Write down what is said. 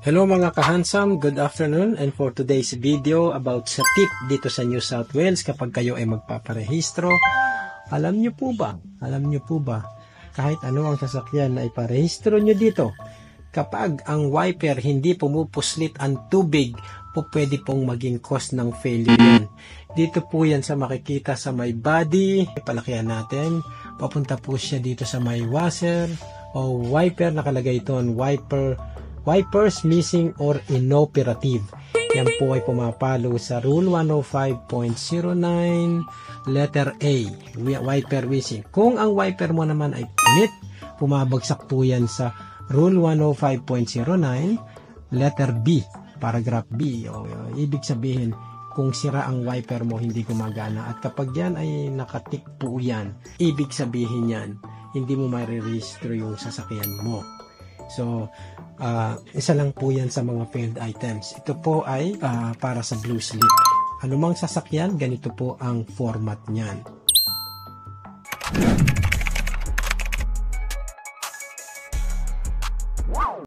Hello mga ka-handsome, good afternoon, and for today's video about sa tip dito sa New South Wales kapag kayo ay magpaparehistro. Alam nyo po ba, kahit ano ang sasakyan na iparehistro nyo dito, kapag ang wiper hindi pumupuslit ang tubig, pwede pong maging cause ng failure yan. Dito po yan sa makikita sa may body, palakihan natin, papunta po siya dito sa may washer o wiper, nakalagay ito on wipers missing or inoperative. Yan po ay pumapalo sa Rule 105.09 letter A, wiper missing. Kung ang wiper mo naman ay punit, pumabagsak po yan sa Rule 105.09 letter B, paragraph B. Ibig sabihin, kung sira ang wiper mo, hindi gumagana. At kapag yan ay nakatik po yan, ibig sabihin yan, hindi mo ma-register yung sasakyan mo. So, isa lang po yan sa mga failed items. Ito po ay para sa blue slip. Anumang sasakyan, ganito po ang format niyan.